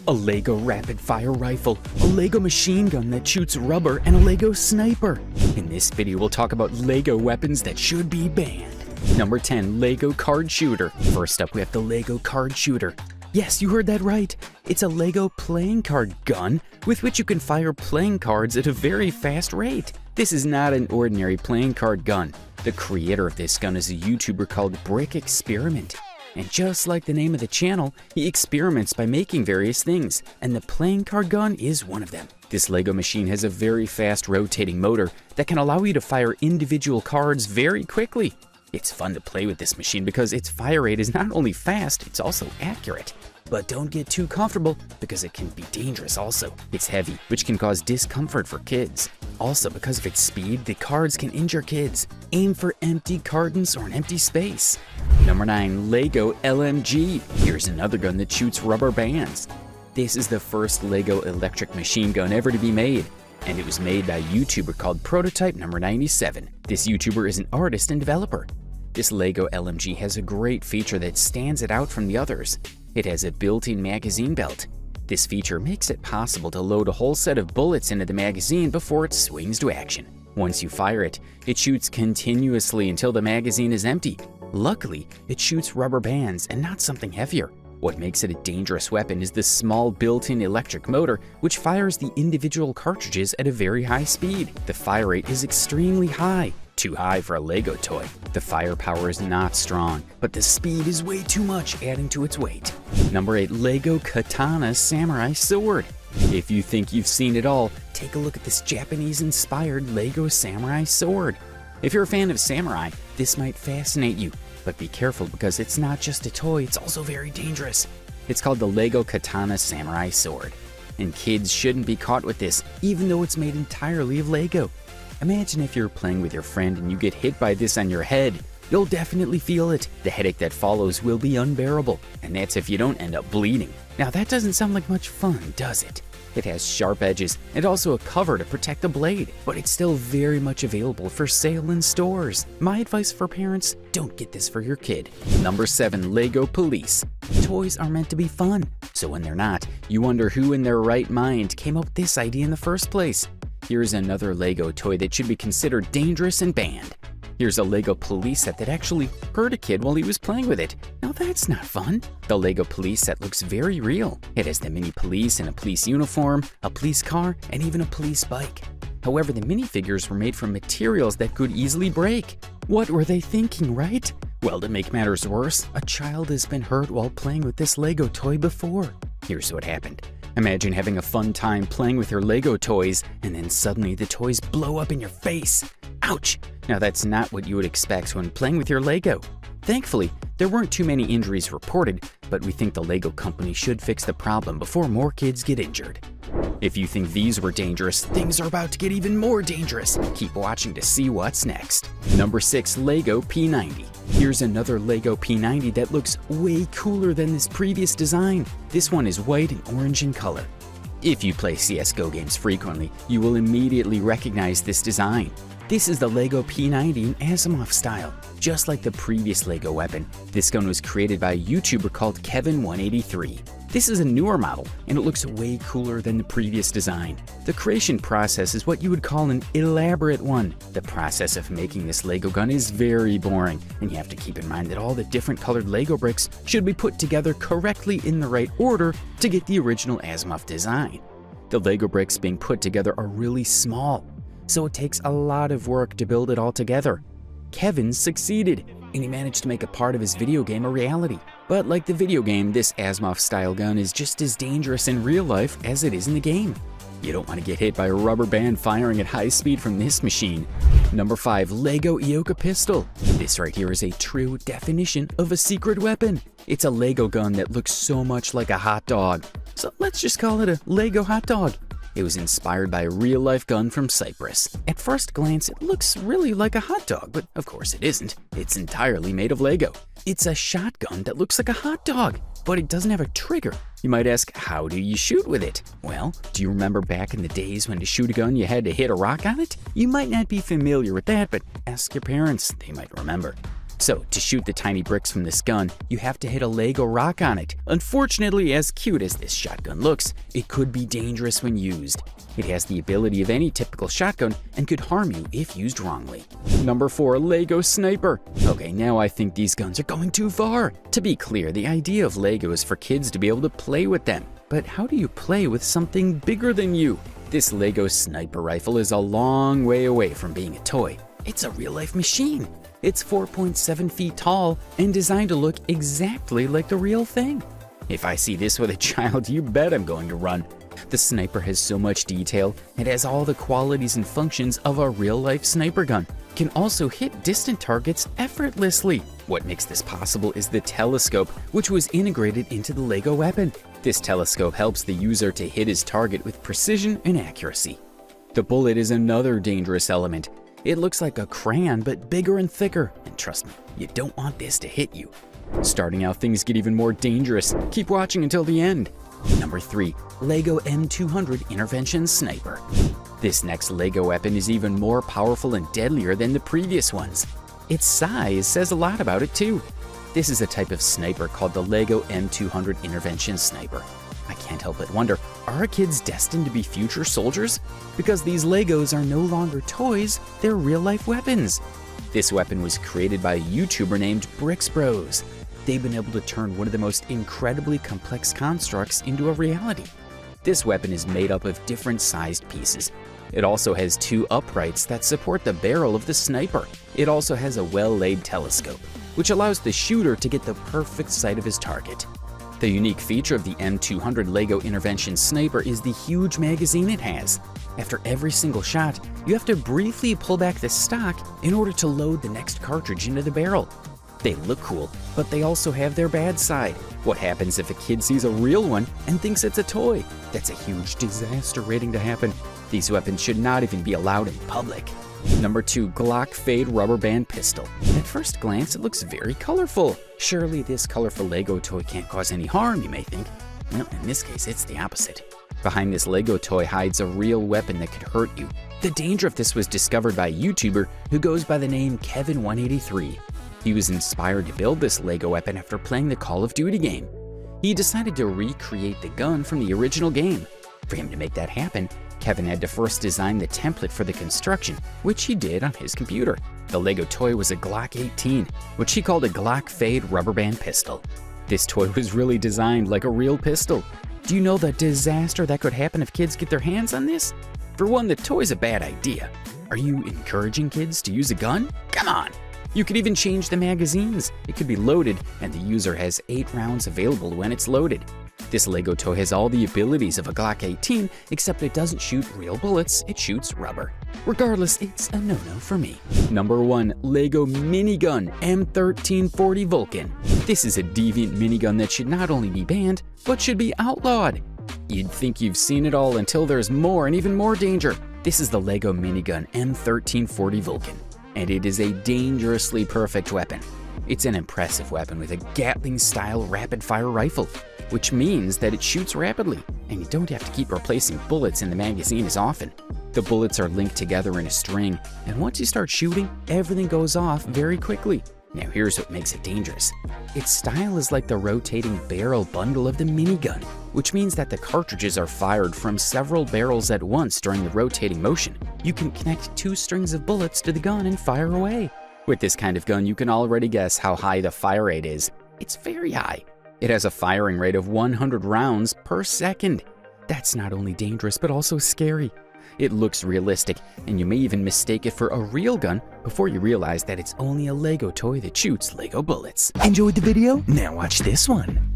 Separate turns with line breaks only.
a Lego rapid-fire rifle, a Lego machine gun that shoots rubber, and a Lego sniper. In this video, we'll talk about Lego weapons that should be banned. Number 10, Lego card shooter. First up, we have the Lego card shooter. Yes, you heard that right. It's a Lego playing card gun with which you can fire playing cards at a very fast rate. This is not an ordinary playing card gun. The creator of this gun is a YouTuber called Brick Experiment. And just like the name of the channel, he experiments by making various things, and the playing card gun is one of them. This Lego machine has a very fast rotating motor that can allow you to fire individual cards very quickly. It's fun to play with this machine because its fire rate is not only fast, it's also accurate. But don't get too comfortable because it can be dangerous also. It's heavy, which can cause discomfort for kids. Also, because of its speed, the cards can injure kids. Aim for empty cartons or an empty space. Number 9, Lego LMG. Here's another gun that shoots rubber bands. This is the first Lego electric machine gun ever to be made, and it was made by a YouTuber called Prototype Number 97. This YouTuber is an artist and developer. This Lego LMG has a great feature that stands it out from the others. It has a built-in magazine belt. This feature makes it possible to load a whole set of bullets into the magazine before it swings to action. Once you fire it, it shoots continuously until the magazine is empty. Luckily, it shoots rubber bands and not something heavier. What makes it a dangerous weapon is the small built-in electric motor, which fires the individual cartridges at a very high speed. The fire rate is extremely high. Too high for a Lego toy. The firepower is not strong, but the speed is way too much, adding to its weight. Number 8, Lego Katana Samurai Sword. If you think you've seen it all, take a look at this Japanese-inspired Lego Samurai Sword. If you're a fan of samurai, this might fascinate you, but be careful because it's not just a toy, it's also very dangerous. It's called the Lego Katana Samurai Sword, and kids shouldn't be caught with this, even though it's made entirely of Lego. Imagine if you're playing with your friend and you get hit by this on your head. You'll definitely feel it. The headache that follows will be unbearable, and that's if you don't end up bleeding. Now that doesn't sound like much fun, does it? It has sharp edges and also a cover to protect the blade, but it's still very much available for sale in stores. My advice for parents, don't get this for your kid. Number 7, Lego Police. Toys are meant to be fun, so when they're not, you wonder who in their right mind came up with this idea in the first place. Here's another Lego toy that should be considered dangerous and banned. Here's a Lego police set that actually hurt a kid while he was playing with it. Now that's not fun. The Lego police set looks very real. It has the mini police in a police uniform, a police car, and even a police bike. However, the minifigures were made from materials that could easily break. What were they thinking, right? Well, to make matters worse, a child has been hurt while playing with this Lego toy before. Here's what happened. Imagine having a fun time playing with your Lego toys, and then suddenly the toys blow up in your face. Ouch! Now that's not what you would expect when playing with your Lego. Thankfully, there weren't too many injuries reported, but we think the Lego company should fix the problem before more kids get injured. If you think these were dangerous, things are about to get even more dangerous. Keep watching to see what's next. Number 6, Lego P90. Here's another Lego P90 that looks way cooler than this previous design. This one is white and orange in color. If you play CSGO games frequently, you will immediately recognize this design. This is the Lego P90 in Asimov style. Just like the previous Lego weapon, this gun was created by a YouTuber called Kevin183. This is a newer model, and it looks way cooler than the previous design. The creation process is what you would call an elaborate one. The process of making this Lego gun is very boring, and you have to keep in mind that all the different colored Lego bricks should be put together correctly in the right order to get the original Asimov design. The Lego bricks being put together are really small, so it takes a lot of work to build it all together. Kevin succeeded, and he managed to make a part of his video game a reality. But like the video game, this Asimov-style gun is just as dangerous in real life as it is in the game. You don't want to get hit by a rubber band firing at high speed from this machine. Number 5, Lego Ioka Pistol. This right here is a true definition of a secret weapon. It's a Lego gun that looks so much like a hot dog. So let's just call it a Lego hot dog. It was inspired by a real-life gun from Cyprus. At first glance, it looks really like a hot dog, but of course it isn't. It's entirely made of Lego. It's a shotgun that looks like a hot dog, but it doesn't have a trigger. You might ask, how do you shoot with it? Well, do you remember back in the days when to shoot a gun you had to hit a rock on it? You might not be familiar with that, but ask your parents, they might remember. So, to shoot the tiny bricks from this gun, you have to hit a Lego rock on it. Unfortunately, as cute as this shotgun looks, it could be dangerous when used. It has the ability of any typical shotgun and could harm you if used wrongly. Number 4, Lego Sniper. Okay, now I think these guns are going too far. To be clear, the idea of Lego is for kids to be able to play with them. But how do you play with something bigger than you? This Lego sniper rifle is a long way away from being a toy. It's a real-life machine. It's 4.7 feet tall and designed to look exactly like the real thing. If I see this with a child, you bet I'm going to run. The sniper has so much detail. It has all the qualities and functions of a real-life sniper gun. It can also hit distant targets effortlessly. What makes this possible is the telescope, which was integrated into the Lego weapon. This telescope helps the user to hit his target with precision and accuracy. The bullet is another dangerous element. It looks like a crayon, but bigger and thicker. And trust me, you don't want this to hit you. Starting out, things get even more dangerous. Keep watching until the end. Number 3, Lego M200 Intervention Sniper. This next Lego weapon is even more powerful and deadlier than the previous ones. Its size says a lot about it too. This is a type of sniper called the Lego M200 Intervention Sniper. I can't help but wonder, are our kids destined to be future soldiers? Because these Legos are no longer toys, they're real-life weapons. This weapon was created by a YouTuber named BricksBros. They've been able to turn one of the most incredibly complex constructs into a reality. This weapon is made up of different sized pieces. It also has 2 uprights that support the barrel of the sniper. It also has a well-laid telescope, which allows the shooter to get the perfect sight of his target. The unique feature of the M200 Lego Intervention Sniper is the huge magazine it has. After every single shot, you have to briefly pull back the stock in order to load the next cartridge into the barrel. They look cool, but they also have their bad side. What happens if a kid sees a real one and thinks it's a toy? That's a huge disaster waiting to happen. These weapons should not even be allowed in public. Number 2, Glock Fade Rubber Band Pistol. At first glance, it looks very colorful. Surely this colorful Lego toy can't cause any harm, you may think. Well, in this case, it's the opposite. Behind this Lego toy hides a real weapon that could hurt you. The danger of this was discovered by a YouTuber who goes by the name Kevin183. He was inspired to build this Lego weapon after playing the Call of Duty game. He decided to recreate the gun from the original game. For him to make that happen, Kevin had to first design the template for the construction, which he did on his computer. The Lego toy was a Glock 18, which he called a Glock Fade Rubber Band Pistol. This toy was really designed like a real pistol. Do you know the disaster that could happen if kids get their hands on this? For one, the toy's a bad idea. Are you encouraging kids to use a gun? Come on! You could even change the magazines. It could be loaded, and the user has 8 rounds available when it's loaded. This Lego toy has all the abilities of a Glock 18, except it doesn't shoot real bullets, it shoots rubber. Regardless, it's a no-no for me. Number 1, Lego Minigun M1340 Vulcan. This is a deviant minigun that should not only be banned, but should be outlawed. You'd think you've seen it all until there's more and even more danger. This is the Lego Minigun M1340 Vulcan, and it is a dangerously perfect weapon. It's an impressive weapon with a Gatling-style rapid-fire rifle, which means that it shoots rapidly, and you don't have to keep replacing bullets in the magazine as often. The bullets are linked together in a string, and once you start shooting, everything goes off very quickly. Now here's what makes it dangerous. Its style is like the rotating barrel bundle of the minigun, which means that the cartridges are fired from several barrels at once during the rotating motion. You can connect 2 strings of bullets to the gun and fire away. With this kind of gun, you can already guess how high the fire rate is. It's very high. It has a firing rate of 100 rounds per second. That's not only dangerous, but also scary. It looks realistic, and you may even mistake it for a real gun before you realize that it's only a Lego toy that shoots Lego bullets. Enjoyed the video? Now watch this one.